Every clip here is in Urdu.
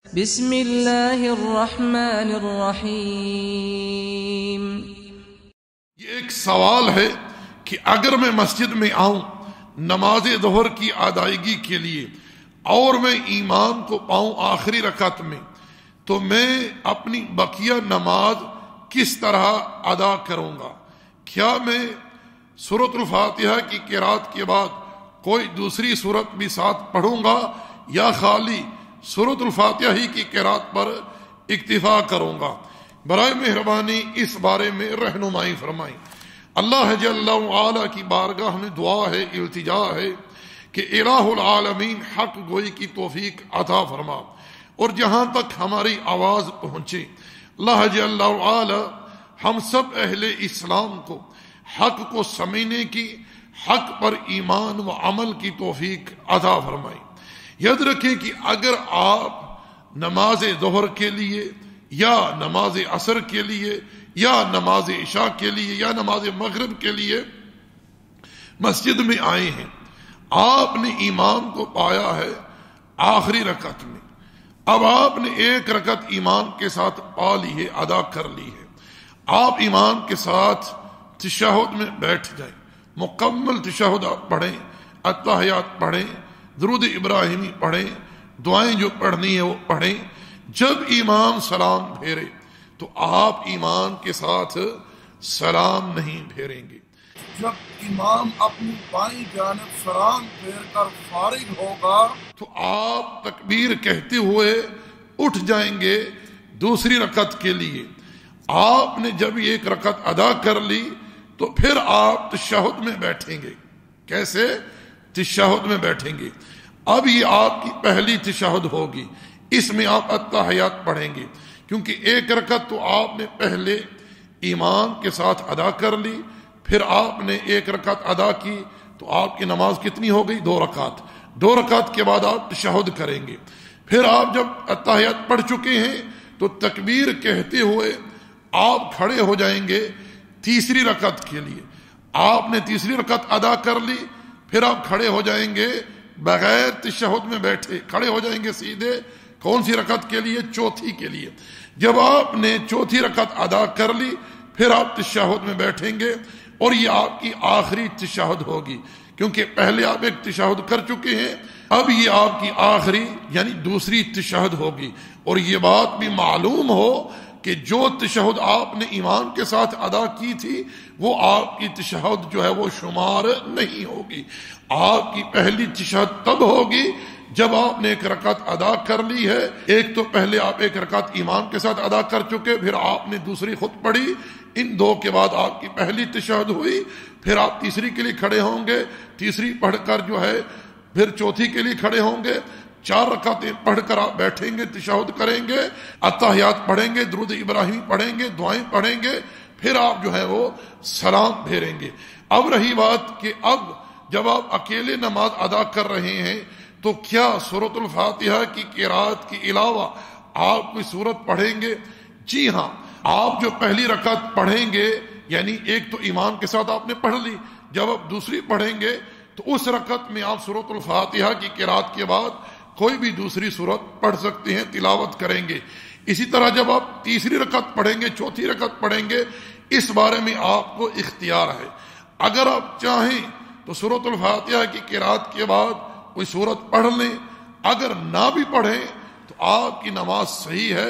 بسم اللہ الرحمن الرحیم۔ یہ ایک سوال ہے کہ اگر میں مسجد میں آؤں نماز ظہر کی ادائیگی کے لیے اور میں امام کو پاؤں آخری رکعت میں، تو میں اپنی بقیہ نماز کس طرح ادا کروں گا؟ کیا میں سورۃ الفاتحہ کی قرات کے بعد کوئی دوسری سورت بھی ساتھ پڑھوں گا یا خالی سورۃ الفاتحہ ہی کی قرات پر اکتفا کروں گا؟ برائے مہربانی اس بارے میں رہنمائی فرمائیں۔ اللہ جل وعلا کی بارگاہ میں دعا ہے، التجا ہے کہ الہ العالمین حق گوئی کی توفیق عطا فرما، اور جہاں تک ہماری آواز پہنچے اللہ جل وعلا ہم سب اہل اسلام کو حق کو سمجھنے کی، حق پر ایمان و عمل کی توفیق عطا فرمائیں۔ یاد رکھیں کہ اگر آپ نماز ظہر کے لیے یا نماز عصر کے لیے یا نماز عشاء کے لیے یا نماز مغرب کے لیے مسجد میں آئے ہیں، آپ نے امام کو پایا ہے آخری رکعت میں، اب آپ نے ایک رکعت امام کے ساتھ پا لی ہے، ادا کر لی ہے، آپ امام کے ساتھ تشہد میں بیٹھ جائیں، مکمل تشہد آپ پڑھیں، اتحیات پڑھیں، درود ابراہیمی پڑھیں، دعائیں جو پڑھنی ہے وہ پڑھیں۔ جب امام سلام پھیرے تو آپ امام کے ساتھ سلام نہیں پھیریں گے۔ جب امام اپنی بائیں جانب سلام پھیر کر فارغ ہوگا تو آپ تکبیر کہتے ہوئے اٹھ جائیں گے دوسری رکعت کے لیے۔ آپ نے جب ایک رکعت ادا کر لی تو پھر آپ تشہد میں بیٹھیں گے۔ کیسے؟ تشہد میں بیٹھیں گے۔ اب یہ آپ کی پہلی تشہد ہوگی، اس میں آپ اتحیات پڑھیں گے، کیونکہ ایک رکعت تو آپ نے پہلے امام کے ساتھ ادا کر لی، پھر آپ نے ایک رکعت ادا کی تو آپ کی نماز کتنی ہو گئی؟ 2 رکعت۔ 2 رکعت کے بعد آپ تشہد کریں گے۔ پھر آپ جب اتحیات پڑھ چکے ہیں تو تکبیر کہتے ہوئے آپ کھڑے ہو جائیں گے تیسری رکعت کے لیے۔ آپ نے تیسری رکعت ادا کر لی، پھر آپ کھڑے ہو جائیں گے بغیر تشہد میں بیٹھے، کھڑے ہو جائیں گے سیدھے کون سی رکعت کے لیے؟ چوتھی کے لیے۔ جب آپ نے چوتھی رکعت ادا کر لی پھر آپ تشہد میں بیٹھیں گے، اور یہ آپ کی آخری تشہد ہوگی، کیونکہ پہلے آپ ایک تشہد کر چکے ہیں، اب یہ آپ کی آخری یعنی دوسری تشہد ہوگی۔ اور یہ بات بھی معلوم ہو کہ جو تشہد آپ نے امام کے ساتھ ادا کی تھی وہ آپ کی تشہد جو ہے وہ شمار نہیں ہوگی۔ آپ کی پہلی تشہد تب ہوگی جب آپ نے ایک رکعت ادا کر لی ہے۔ ایک تو پہلے آپ ایک رکعت امام کے ساتھ ادا کر چکے، پھر آپ نے دوسری خود پڑھی، ان 2 کے بعد آپ کی پہلی تشہد ہوئی، پھر آپ تیسری کے لیے کھڑے ہوں گے، تیسری پڑھ کر جو ہے پھر چوتھی کے لیے کھڑے ہوں گے، 4 رکعتیں پڑھ کر آپ بیٹھیں گے، تشہد کریں گے، اتحیات پڑھیں گے، درود ابراہیمی پڑھیں گے، دعائیں پڑھیں گے، پھر آپ جو ہے وہ سلام پھیریں گے۔ اب رہی بات کہ اب جب آپ اکیلے نماز ادا کر رہے ہیں تو کیا سورۃ الفاتحہ کی قرات کے علاوہ آپ کوئی سورت پڑھیں گے؟ جی ہاں، آپ جو پہلی رکعت پڑھیں گے یعنی ایک تو امام کے ساتھ آپ نے پڑھ لی، جب آپ دوسری پڑھیں گے تو اس رکعت میں آپ سورۃ الفاتحہ کی قرات کے بعد کوئی بھی دوسری سورت پڑھ سکتے ہیں، تلاوت کریں گے۔ اسی طرح جب آپ تیسری رکعت پڑھیں گے، چوتھی رکعت پڑھیں گے، اس بارے میں آپ کو اختیار ہے۔ اگر آپ چاہیں تو سورۃ الفاتحہ کی قرات کے بعد کوئی سورت پڑھ لیں، اگر نہ بھی پڑھیں تو آپ کی نماز صحیح ہے،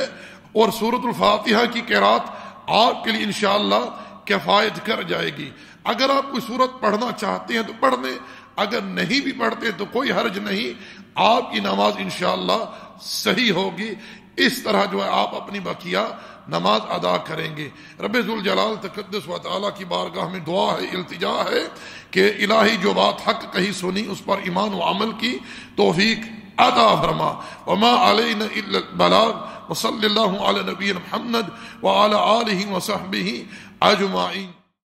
اور سورۃ الفاتحہ کی قرات آپ کے لیے انشاءاللہ کفایت کر جائے گی۔ اگر آپ کوئی سورت پڑھنا چاہتے ہیں تو پڑھ لیں، اگر نہیں بھی پڑھتے تو کوئی حرج نہیں، آپ کی نماز انشاءاللہ صحیح ہوگی۔ اس طرح جو ہے آپ اپنی بقیہ نماز ادا کریں گے۔ رب ذوالجلال تقدس و تعالیٰ کی بارگاہ میں دعا ہے، التجا ہے کہ الہی جو بات حق کہی سنی اس پر ایمان و عمل کی توفیق عطا فرما۔ وما علینا الا البلاغ، وصلی اللہ علی نبینا محمد وعلی آلہ وصحبہ اجمعین۔